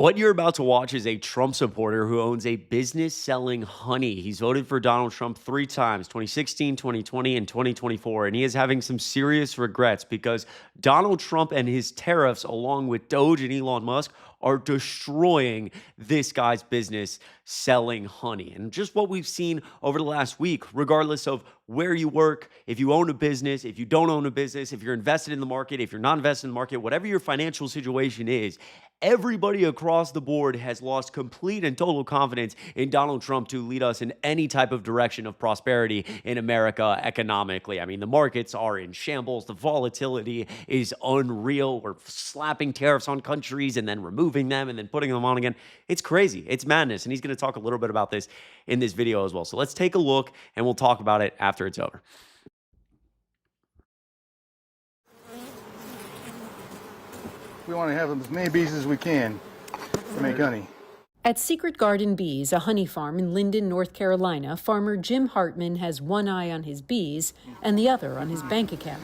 What you're about to watch is a Trump supporter who owns a business selling honey. He's voted for Donald Trump 3 times, 2016, 2020, and 2024. And he is having some serious regrets because Donald Trump and his tariffs, along with Doge and Elon Musk, are destroying this guy's business selling honey. And just what we've seen over the last week, regardless of where you work, if you own a business, if you don't own a business, if you're invested in the market, if you're not invested in the market, whatever your financial situation is, everybody across the board has lost complete and total confidence in Donald Trump to lead us in any type of direction of prosperity in America economically. I mean, the markets are in shambles. The volatility is unreal. We're slapping tariffs on countries and then removing them and then putting them on again. It's crazy. It's madness. And he's going to talk a little bit about this in this video as well. So let's take a look and we'll talk about it after it's over. We want to have as many bees as we can to make honey. At Secret Garden Bees, a honey farm in Linden, North Carolina, farmer Jim Hartman has one eye on his bees and the other on his bank account.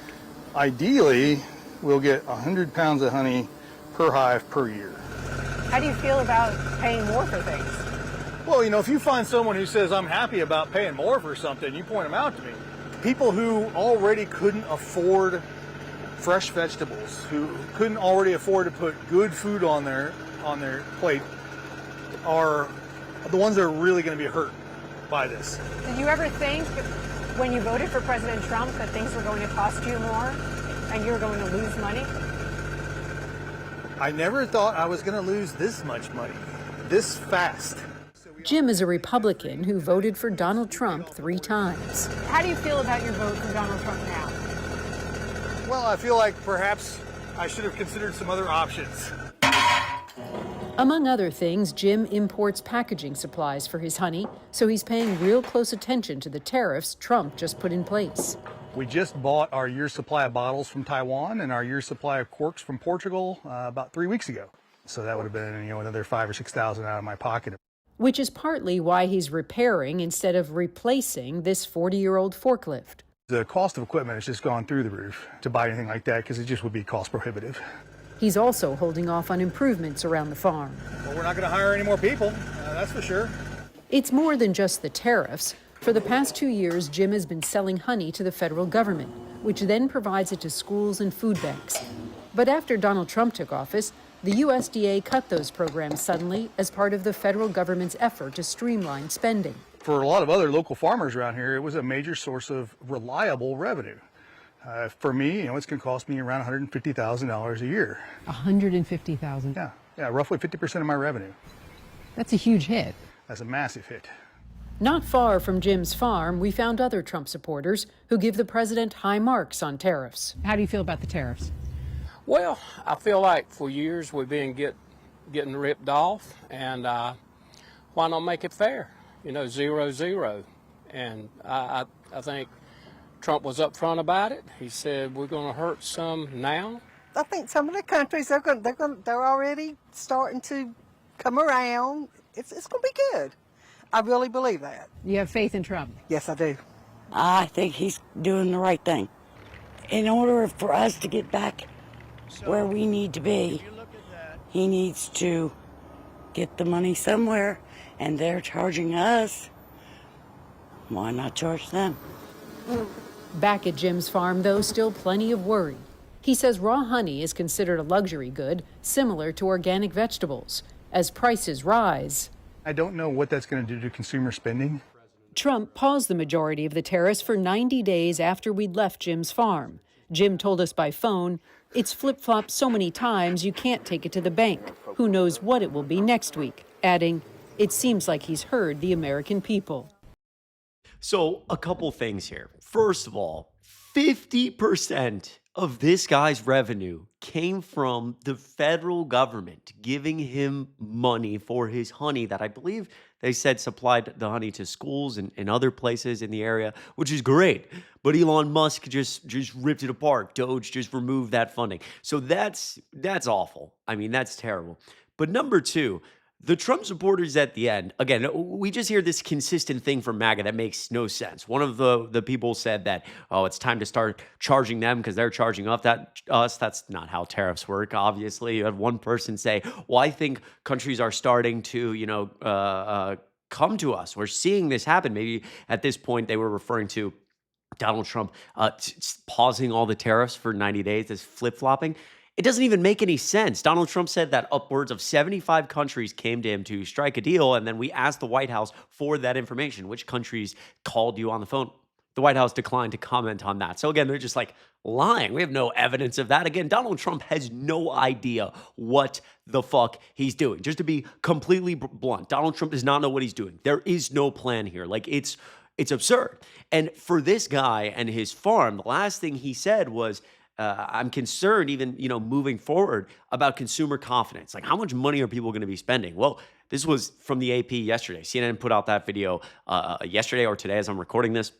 Ideally, we'll get 100 pounds of honey per hive per year. How do you feel about paying more for things? Well, you know, if you find someone who says, I'm happy about paying more for something, you point them out to me. People who already couldn't afford fresh vegetables, who couldn't already afford to put good food on their plate, are the ones that are really going to be hurt by this. Did you ever think when you voted for President Trump that things were going to cost you more and you were going to lose money? I never thought I was going to lose this much money, this fast. Jim is a Republican who voted for Donald Trump 3 times. How do you feel about your vote for Donald Trump now? Well, I feel like perhaps I should have considered some other options. Among other things, Jim imports packaging supplies for his honey, so he's paying real close attention to the tariffs Trump just put in place. We just bought our year's supply of bottles from Taiwan and our year's supply of corks from Portugal about 3 weeks ago. So that would have been, another $5,000 or $6,000 out of my pocket. Which is partly why he's repairing instead of replacing this 40-year-old forklift. The cost of equipment has just gone through the roof to buy anything like that because it just would be cost prohibitive. He's also holding off on improvements around the farm. Well, we're not going to hire any more people, that's for sure. It's more than just the tariffs. For the past 2 years, Jim has been selling honey to the federal government, which then provides it to schools and food banks. But after Donald Trump took office, the USDA cut those programs suddenly as part of the federal government's effort to streamline spending. For a lot of other local farmers around here, it was a major source of reliable revenue. For me, it's going to cost me around $150,000 a year. $150,000? Yeah, roughly 50% of my revenue. That's a huge hit. That's a massive hit. Not far from Jim's farm, we found other Trump supporters who give the president high marks on tariffs. How do you feel about the tariffs? Well, I feel like for years we've been getting ripped off, and why not make it fair? 0-0. And I think Trump was upfront about it. He said we're going to hurt some now. I think some of the countries they're already starting to come around. It's going to be good. I really believe that. You have faith in Trump? Yes, I do. I think he's doing the right thing. In order for us to get back where we need to be, he needs to get the money somewhere, and they're charging us. Why not charge them? Back at Jim's farm, though, still plenty of worry. He says raw honey is considered a luxury good, similar to organic vegetables. As prices rise, I don't know what that's going to do to consumer spending. Trump paused the majority of the tariffs for 90 days after we'd left Jim's farm. Jim told us by phone, it's flip-flopped so many times you can't take it to the bank. Who knows what it will be next week, adding, it seems like he's heard the American people. So a couple things here. First of all, 50% of this guy's revenue came from the federal government giving him money for his honey that I believe they said supplied the honey to schools and other places in the area, which is great. But Elon Musk just ripped it apart. Doge just removed that funding. So that's awful. I mean, that's terrible. But number two, The Trump supporters at the end, again, we just hear this consistent thing from MAGA that makes no sense. One of the people said that, oh, it's time to start charging them because they're charging us. That's not how tariffs work, obviously. You had one person say, well, I think countries are starting to, come to us. We're seeing this happen. Maybe at this point they were referring to Donald Trump pausing all the tariffs for 90 days, this flip-flopping. It doesn't even make any sense. Donald Trump said that upwards of 75 countries came to him to strike a deal, and then we asked the White House for that information. Which countries called you on the phone? The White House declined to comment on that. So again, they're just like lying. We have no evidence of that. Again, Donald Trump has no idea what the fuck he's doing. Just to be completely blunt, Donald Trump does not know what he's doing. There is no plan here. Like, it's absurd. And for this guy and his farm, the last thing he said was, I'm concerned even, moving forward about consumer confidence. Like, how much money are people going to be spending? Well, this was from the AP yesterday. CNN put out that video yesterday or today as I'm recording this.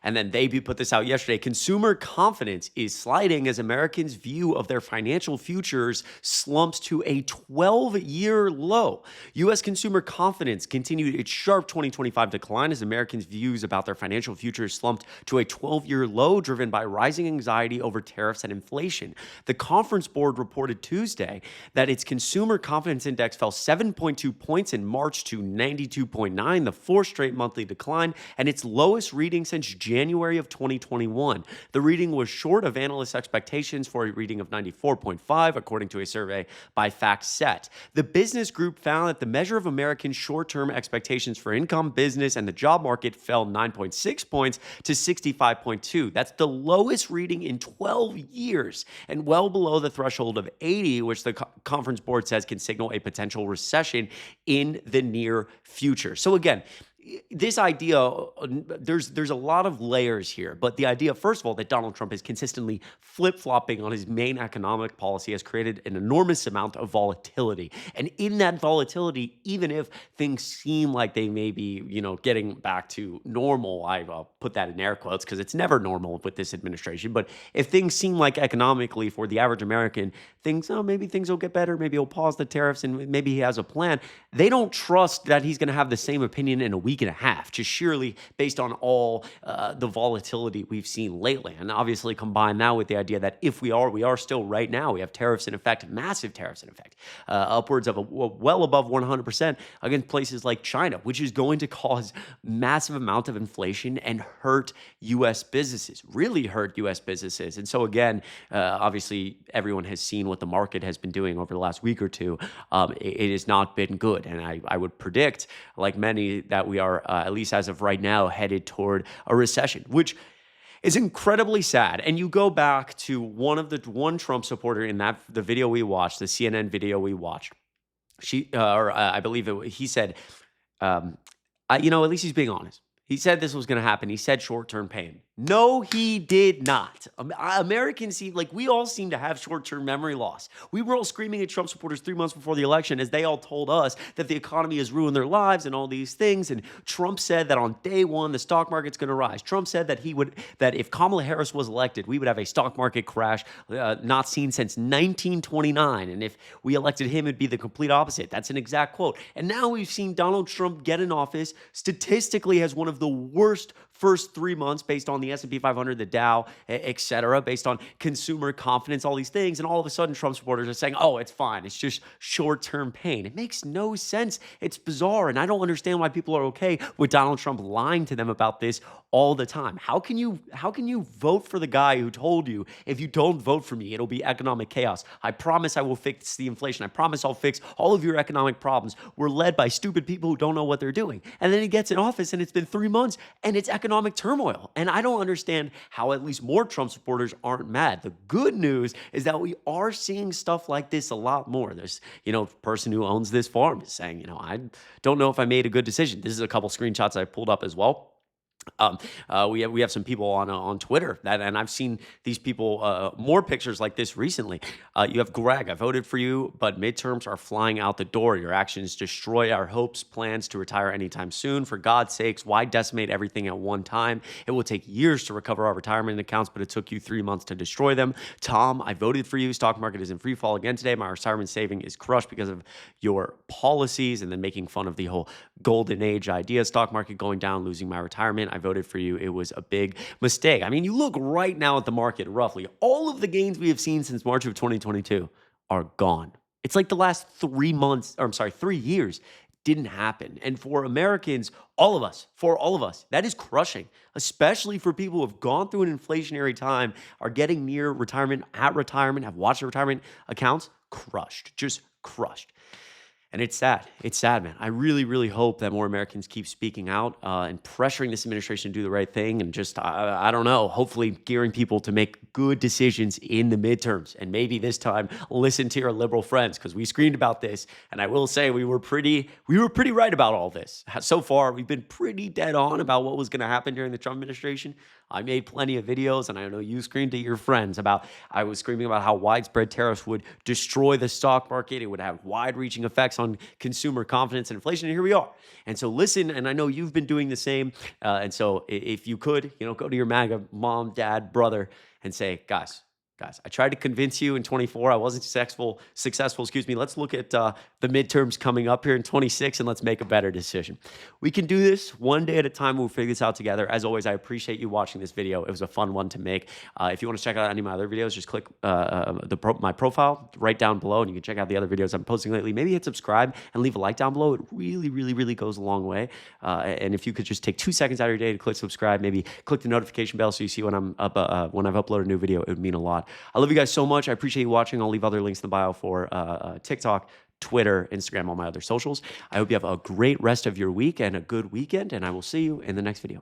And then they put this out yesterday. Consumer confidence is sliding as Americans' view of their financial futures slumps to a 12-year low. U.S. consumer confidence continued its sharp 2025 decline as Americans' views about their financial futures slumped to a 12-year low driven by rising anxiety over tariffs and inflation. The Conference Board reported Tuesday that its consumer confidence index fell 7.2 points in March to 92.9, the fourth straight monthly decline, and its lowest reading since January of 2021. The reading was short of analysts' expectations for a reading of 94.5, according to a survey by FactSet. The business group found that the measure of Americans' short-term expectations for income, business, and the job market fell 9.6 points to 65.2. That's the lowest reading in 12 years and well below the threshold of 80, which the Conference Board says can signal a potential recession in the near future. So again, this idea, there's a lot of layers here, but the idea, first of all, that Donald Trump is consistently flip-flopping on his main economic policy has created an enormous amount of volatility. And in that volatility, even if things seem like they may be, getting back to normal, I put that in air quotes because it's never normal with this administration, but if things seem like economically for the average American, maybe things will get better, maybe he'll pause the tariffs and maybe he has a plan, they don't trust that he's going to have the same opinion in a week and a half, just surely based on all the volatility we've seen lately. And obviously combine that with the idea that if we are still right now, we have tariffs in effect, massive tariffs in effect, upwards of well above 100% against places like China, which is going to cause massive amount of inflation and hurt U.S. businesses, really hurt U.S. businesses. And so again, obviously everyone has seen what the market has been doing over the last week or two. It has not been good. And I would predict, like many, that we are, at least as of right now, headed toward a recession, which is incredibly sad. And you go back to one Trump supporter in the video we watched, the CNN video we watched. I believe he said, at least he's being honest. He said this was going to happen. He said short-term pain. No, he did not. Americans we all seem to have short-term memory loss. We were all screaming at Trump supporters 3 months before the election as they all told us that the economy has ruined their lives and all these things. And Trump said that on day one, the stock market's going to rise. Trump said that that if Kamala Harris was elected, we would have a stock market crash not seen since 1929. And if we elected him, it'd be the complete opposite. That's an exact quote. And now we've seen Donald Trump get in office, statistically has one of the worst first 3 months based on the S&P 500, the Dow, et cetera, based on consumer confidence, all these things. And all of a sudden, Trump supporters are saying, oh, it's fine. It's just short-term pain. It makes no sense. It's bizarre. And I don't understand why people are okay with Donald Trump lying to them about this all the time. How can you vote for the guy who told you, if you don't vote for me, it'll be economic chaos? I promise I will fix the inflation. I promise I'll fix all of your economic problems. We're led by stupid people who don't know what they're doing. And then he gets in office and it's been 3 months and it's economic turmoil. And I don't understand how at least more Trump supporters aren't mad. The good news is that we are seeing stuff like this a lot more. There's, person who owns this farm is saying, I don't know if I made a good decision. This is a couple screenshots I pulled up as well. We have some people on Twitter and I've seen these people more pictures like this recently. You have Greg. I voted for you, but midterms are flying out the door. Your actions destroy our hopes, plans to retire anytime soon. For God's sakes, why decimate everything at one time? It will take years to recover our retirement accounts, but it took you 3 months to destroy them. Tom, I voted for you. Stock market is in free fall again today. My retirement saving is crushed because of your policies, and then making fun of the whole golden age idea. Stock market going down, losing my retirement. I voted for you. It was a big mistake. I mean, you look right now at the market, roughly all of the gains we have seen since March of 2022 are gone. It's like the last 3 months, or I'm sorry, 3 years didn't happen. And for Americans, for all of us, that is crushing, especially for people who have gone through an inflationary time, are getting near retirement, at retirement, have watched their retirement accounts crushed, just crushed. And it's sad. It's sad, man. I really, really hope that more Americans keep speaking out and pressuring this administration to do the right thing, and just, I don't know, hopefully gearing people to make good decisions in the midterms. And maybe this time listen to your liberal friends, because we screamed about this. And I will say we were pretty right about all this. So far, we've been pretty dead on about what was going to happen during the Trump administration. I made plenty of videos, and I know you screamed at your friends about, I was screaming about how widespread tariffs would destroy the stock market. It would have wide-reaching effects on consumer confidence and inflation, and here we are. And so listen, and I know you've been doing the same, and so if you could, go to your MAGA mom, dad, brother, and say, guys, I tried to convince you in 24. I wasn't successful. Let's look at the midterms coming up here in 26, and let's make a better decision. We can do this one day at a time. We'll figure this out together. As always, I appreciate you watching this video. It was a fun one to make. If you want to check out any of my other videos, just click my profile right down below, and you can check out the other videos I'm posting lately. Maybe hit subscribe and leave a like down below. It really, really, really goes a long way. And if you could just take 2 seconds out of your day to click subscribe, maybe click the notification bell so you see when I've uploaded a new video, it would mean a lot. I love you guys so much. I appreciate you watching. I'll leave other links in the bio for TikTok, Twitter, Instagram, all my other socials. I hope you have a great rest of your week and a good weekend, and I will see you in the next video.